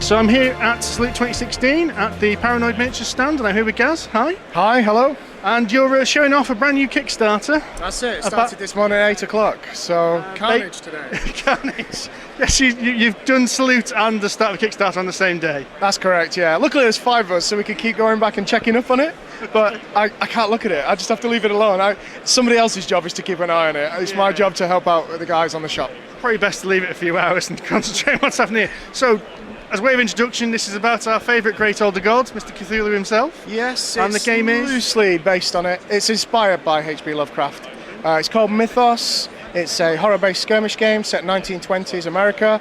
So I'm here at Salute 2016 at the Paranoid Miniatures stand, and I'm here with Gaz. Hi. Hi, hello. And you're showing off a brand new Kickstarter. That's it. It started this morning at 8 o'clock. So carnage today. Carnage. Yes, you've done Salute and the start of Kickstarter on the same day. That's correct, yeah. Luckily there's 5 of us, so we could keep going back and checking up on it. But I can't look at it. I just have to leave it alone. Somebody else's job is to keep an eye on it. It's my job to help out with the guys on the shop. Probably best to leave it a few hours and concentrate on what's happening here. So, as a way of introduction, this is about our favourite great older god, Mr. Cthulhu himself. Yes, and it's the game is loosely based on it. It's inspired by H.P. Lovecraft. It's called Mythos. It's a horror-based skirmish game set in 1920s America.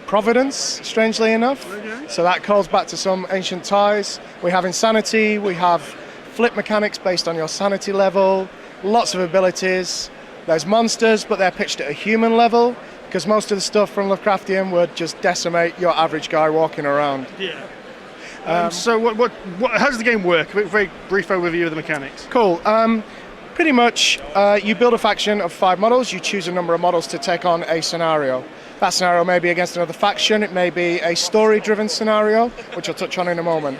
Providence, strangely enough. Okay. So that calls back to some ancient ties. We have insanity, we have flip mechanics based on your sanity level, lots of abilities. There's monsters, but they're pitched at a human level, because most of the stuff from Lovecraftian would just decimate your average guy walking around. Yeah. So how does the game work? A very brief overview of the mechanics. Cool. Pretty much, you build a faction of 5 models. You choose a number of models to take on a scenario. That scenario may be against another faction. It may be a story-driven scenario, which I'll touch on in a moment.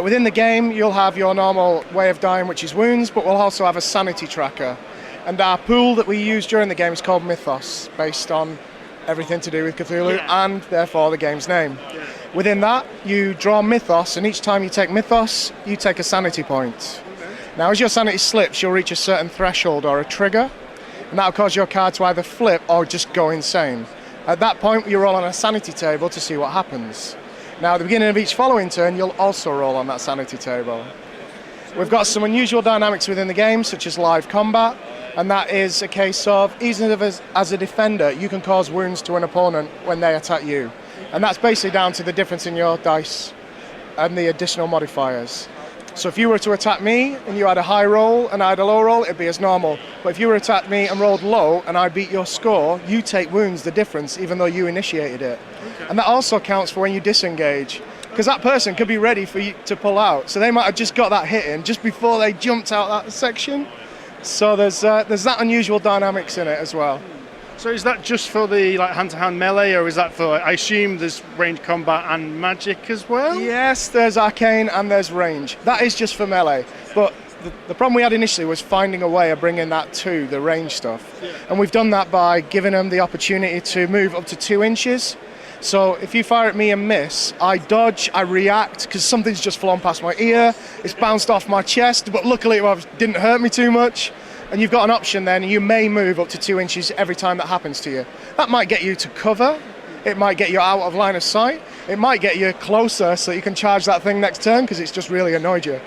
Within the game, you'll have your normal way of dying, which is wounds, but we'll also have a sanity tracker. And our pool that we use during the game is called Mythos, based on everything to do with Cthulhu, and therefore the game's name. Yeah. Within that, you draw Mythos, and each time you take Mythos, you take a sanity point. Okay. Now, as your sanity slips, you'll reach a certain threshold or a trigger, and that'll cause your card to either flip or just go insane. At that point, you roll on a sanity table to see what happens. Now, at the beginning of each following turn, you'll also roll on that sanity table. We've got some unusual dynamics within the game, such as live combat, and that is a case of, even as a defender, you can cause wounds to an opponent when they attack you. And that's basically down to the difference in your dice and the additional modifiers. So if you were to attack me and you had a high roll and I had a low roll, it'd be as normal. But if you were to attack me and rolled low and I beat your score, you take wounds, the difference, even though you initiated it. Okay. And that also counts for when you disengage, because that person could be ready for you to pull out. So they might have just got that hit in just before they jumped out that section. So there's that unusual dynamics in it as well. So is that just for the hand-to-hand melee, or is that for, I assume there's range combat and magic as well? Yes, there's arcane and there's range. That is just for melee. But the problem we had initially was finding a way of bringing that to the range stuff. Yeah. And we've done that by giving them the opportunity to move up to 2 inches. So if you fire at me and miss, I dodge, I react, because something's just flown past my ear, it's bounced off my chest, but luckily it didn't hurt me too much. And you've got an option then, you may move up to 2 inches every time that happens to you. That might get you to cover, it might get you out of line of sight, it might get you closer so you can charge that thing next turn because it's just really annoyed you.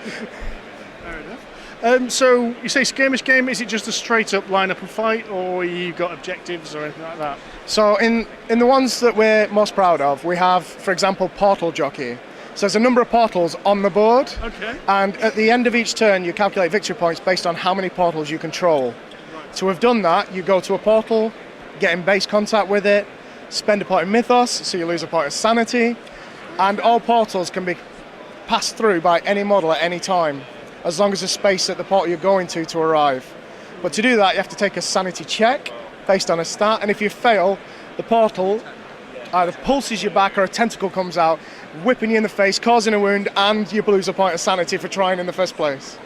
Fair enough. So you say skirmish game, is it just a straight up line up and fight, or you've got objectives or anything like that? So in the ones that we're most proud of, we have, for example, Portal Jockey. So there's a number of portals on the board, okay. And at the end of each turn you calculate victory points based on how many portals you control. Right. So we've done that. You go to a portal, get in base contact with it, spend a point in Mythos, so you lose a point of sanity, and all portals can be passed through by any model at any time, as long as there's space at the portal you're going to arrive. But to do that you have to take a sanity check based on a stat, and if you fail, the portal either pulses you back or a tentacle comes out, whipping you in the face, causing a wound, and you lose a point of sanity for trying in the first place.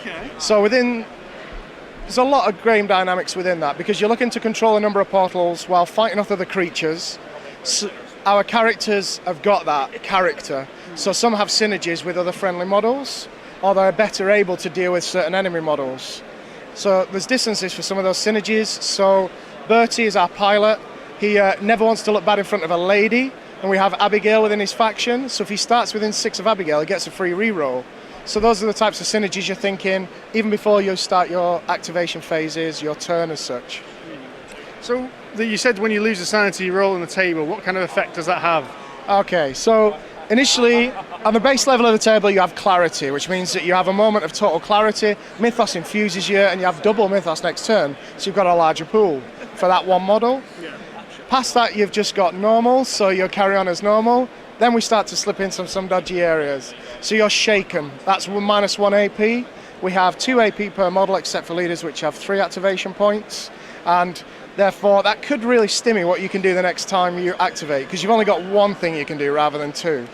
Okay. So there's a lot of game dynamics within that, because you're looking to control a number of portals while fighting off other creatures. So our characters have got that character, so some have synergies with other friendly models, or they're better able to deal with certain enemy models. So there's distances for some of those synergies. So Bertie is our pilot. He never wants to look bad in front of a lady, and we have Abigail within his faction, so if he starts within 6 of Abigail, he gets a free reroll. So those are the types of synergies you're thinking, even before you start your activation phases, your turn as such. So you said when you lose a sanity roll on the table, what kind of effect does that have? Okay, so initially, on the base level of the table, you have clarity, which means that you have a moment of total clarity. Mythos infuses you, and you have double Mythos next turn, so you've got a larger pool for that one model. Yeah. Past that, you've just got normal, so you'll carry on as normal. Then we start to slip into some dodgy areas. So you're shaken. That's -1 AP. We have 2 AP per model, except for leaders, which have 3 activation points. And Therefore, that could really stimmy what you can do the next time you activate, because you've only got one thing you can do rather than two.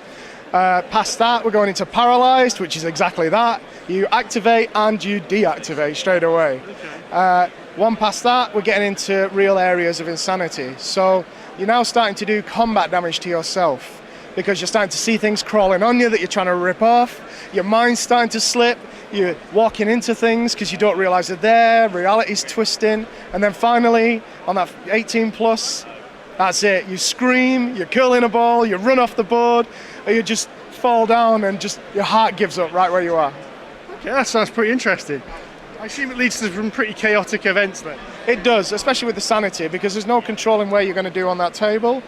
Past that, we're going into Paralyzed, which is exactly that. You activate and you deactivate straight away. One past that, we're getting into real areas of insanity. So you're now starting to do combat damage to yourself, because you're starting to see things crawling on you that you're trying to rip off. Your mind's starting to slip. You're walking into things because you don't realize they're there. Reality's twisting. And then finally, on that 18 plus, that's it. You scream, you're curling a ball, you run off the board, or you just fall down and just your heart gives up right where you are. Okay, that sounds pretty interesting. I assume it leads to some pretty chaotic events then. It does, especially with the sanity, because there's no controlling where you're going to do on that table.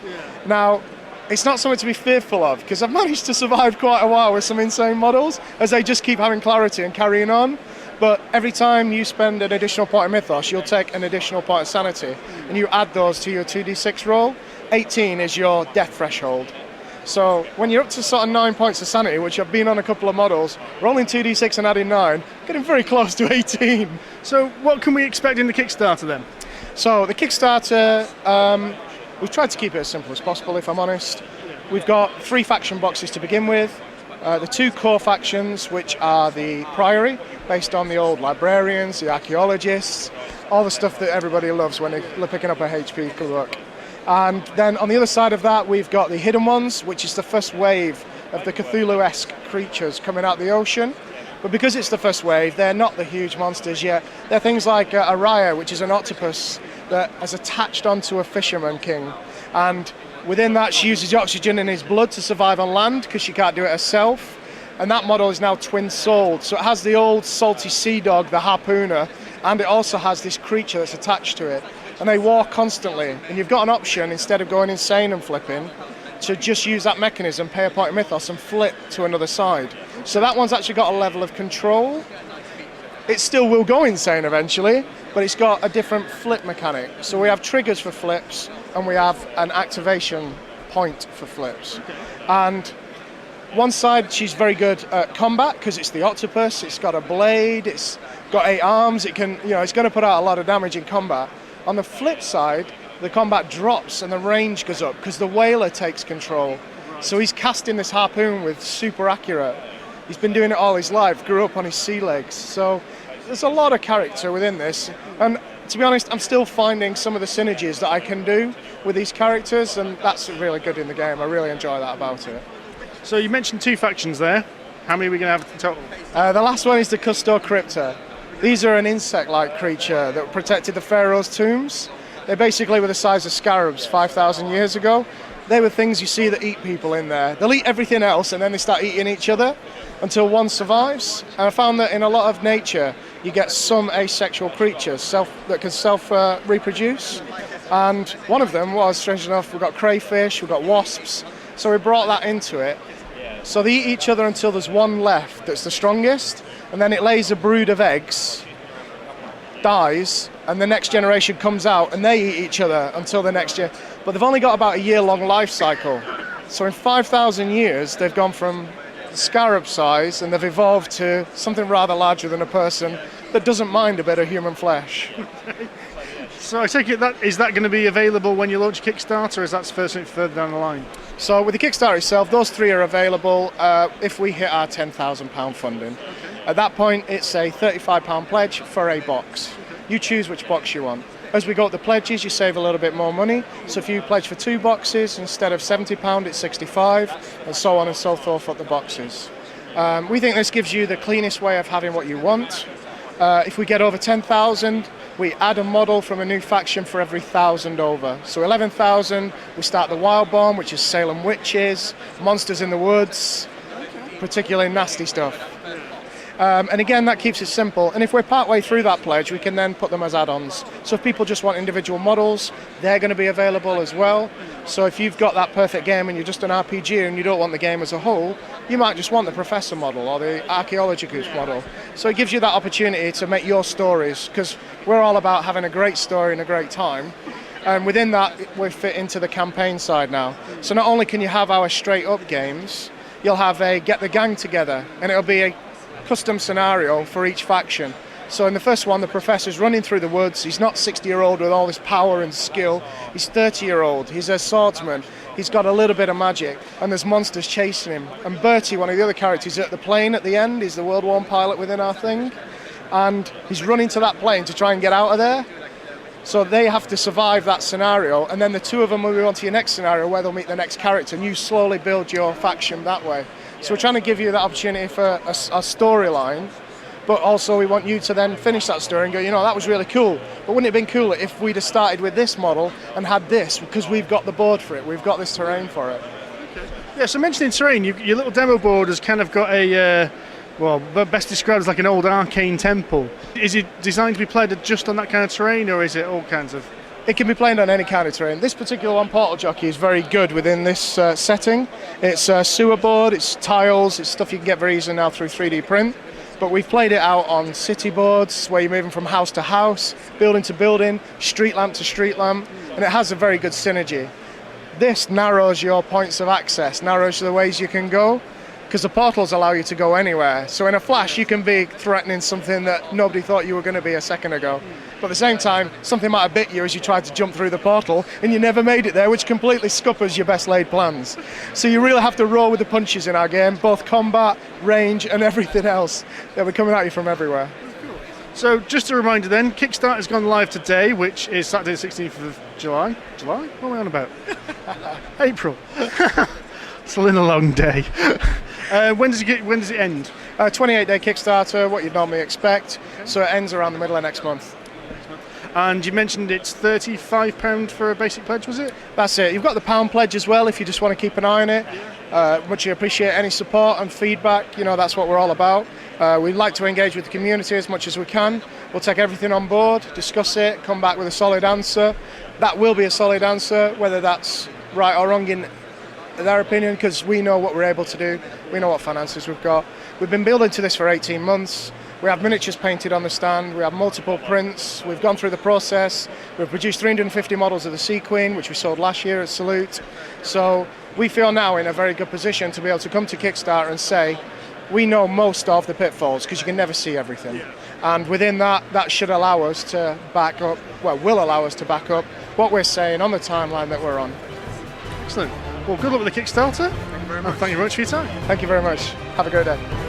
Now, it's not something to be fearful of, because I've managed to survive quite a while with some insane models, as they just keep having clarity and carrying on. But every time you spend an additional point of Mythos, you'll take an additional point of sanity, and you add those to your 2d6 roll. 18 is your death threshold. So when you're up to sort of 9 points of sanity, which I've been on a couple of models, rolling 2d6 and adding 9, getting very close to 18. So what can we expect in the Kickstarter then? So the Kickstarter, we've tried to keep it as simple as possible, if I'm honest. We've got 3 faction boxes to begin with. The 2 core factions, which are the Priory, based on the old librarians, the archaeologists, all the stuff that everybody loves when they're picking up a HP book. And then on the other side of that, we've got the Hidden Ones, which is the first wave of the Cthulhu-esque creatures coming out of the ocean. But because it's the first wave, they're not the huge monsters yet. They're things like Araya, which is an octopus that has attached onto a fisherman king. And within that, she uses the oxygen in his blood to survive on land, because she can't do it herself. And that model is now twin-souled. So it has the old salty sea dog, the harpooner, and it also has this creature that's attached to it. And they war constantly. And you've got an option, instead of going insane and flipping, to just use that mechanism, pay a point of Mythos, and flip to another side. So that one's actually got a level of control. It still will go insane eventually, but it's got a different flip mechanic. So we have triggers for flips, and we have an activation point for flips. And one side, she's very good at combat, because it's the octopus, it's got a blade, it's got 8 arms, it can, it's going to put out a lot of damage in combat. On the flip side, the combat drops and the range goes up, because the whaler takes control. So he's casting this harpoon with super accurate. He's been doing it all his life, grew up on his sea legs. So there's a lot of character within this. And to be honest, I'm still finding some of the synergies that I can do with these characters, and that's really good in the game. I really enjoy that about it. So you mentioned 2 factions there. How many are we going to have in total? The last one is the Custo Crypta. These are an insect-like creature that protected the pharaoh's tombs. They basically were the size of scarabs 5,000 years ago. They were things you see that eat people in there. They'll eat everything else, and then they start eating each other until one survives. And I found that in a lot of nature, you get some asexual creatures that can self-reproduce. And one of them was, strange enough, we've got crayfish, we've got wasps. So we brought that into it. So they eat each other until there's one left that's the strongest, and then it lays a brood of eggs, dies, and the next generation comes out, and they eat each other until the next year. But they've only got about a year-long life cycle. So in 5,000 years, they've gone from scarab size, and they've evolved to something rather larger than a person that doesn't mind a bit of human flesh. So I take it is that going to be available when you launch Kickstarter, or is that further down the line? So with the Kickstarter itself, those 3 are available if we hit our £10,000 funding. At that point, it's a £35 pledge for a box. You choose which box you want. As we go up the pledges, you save a little bit more money. So if you pledge for 2 boxes, instead of £70, it's £65, and so on and so forth up the boxes. We think this gives you the cleanest way of having what you want. If we get over 10,000, we add a model from a new faction for every 1,000 over. So 11,000, we start the Wildborn, which is Salem witches, monsters in the woods, particularly nasty stuff. And again, that keeps it simple. And if we're partway through that pledge, we can then put them as add-ons. So if people just want individual models, they're going to be available as well. So if you've got that perfect game and you're just an RPG and you don't want the game as a whole, you might just want the Professor model or the Archaeologicus model. So it gives you that opportunity to make your stories, because we're all about having a great story and a great time. And within that, we fit into the campaign side now. So not only can you have our straight-up games, you'll have a Get the Gang Together, and it'll be a custom scenario for each faction. So in the first one, the professor's running through the woods. He's not 60-year-old with all this power and skill. He's 30-year-old. He's a swordsman. He's got a little bit of magic, and there's monsters chasing him. And Bertie, one of the other characters at the plane at the end, he's the World War I pilot within our thing, and he's running to that plane to try and get out of there. So they have to survive that scenario, and then the two of them will move on to your next scenario where they'll meet the next character, and you slowly build your faction that way. So we're trying to give you that opportunity for a storyline, but also we want you to then finish that story and go, you know, that was really cool, but wouldn't it have been cooler if we'd have started with this model and had this, because we've got the board for it, we've got this terrain for it. Okay. Yeah, so mentioning terrain, your little demo board has kind of got a, well, best described as like an old arcane temple. Is it designed to be played just on that kind of terrain, or is it all kinds of... It can be played on any kind of terrain. This particular one, Portal Jockey, is very good within this setting. It's a sewer board, it's tiles, it's stuff you can get very easily now through 3D print. But we've played it out on city boards, where you're moving from house to house, building to building, street lamp to street lamp, and it has a very good synergy. This narrows your points of access, narrows the ways you can go, because the portals allow you to go anywhere. So in a flash, you can be threatening something that nobody thought you were going to be a second ago. But at the same time, something might have bit you as you tried to jump through the portal, and you never made it there, which completely scuppers your best laid plans. So you really have to roll with the punches in our game, both combat, range, and everything else. They'll be coming at you from everywhere. So just a reminder then, Kickstarter has gone live today, which is Saturday the 16th of July. July? What am I on about? April. Still in a long day. When does it end? 28-day Kickstarter, what you'd normally expect. Okay. So it ends around the middle of next month. And you mentioned it's £35 for a basic pledge, was it? That's it. You've got the pound pledge as well if you just want to keep an eye on it. Much appreciate any support and feedback. You know, that's what we're all about. We'd like to engage with the community as much as we can. We'll take everything on board, discuss it, come back with a solid answer. That will be a solid answer, whether that's right or wrong in their opinion, because we know what we're able to do. We know what finances we've got. We've been building to this for 18 months. We have miniatures painted on the stand, we have multiple prints, we've gone through the process, we've produced 350 models of the Sea Queen, which we sold last year at Salute. So we feel now in a very good position to be able to come to Kickstarter and say, we know most of the pitfalls, because you can never see everything. And within that, that should allow us to back up, well, will allow us to back up what we're saying on the timeline that we're on. Excellent. Well, good luck with the Kickstarter. Thank you very much. And thank you very much for your time. Thank you very much. Have a great day.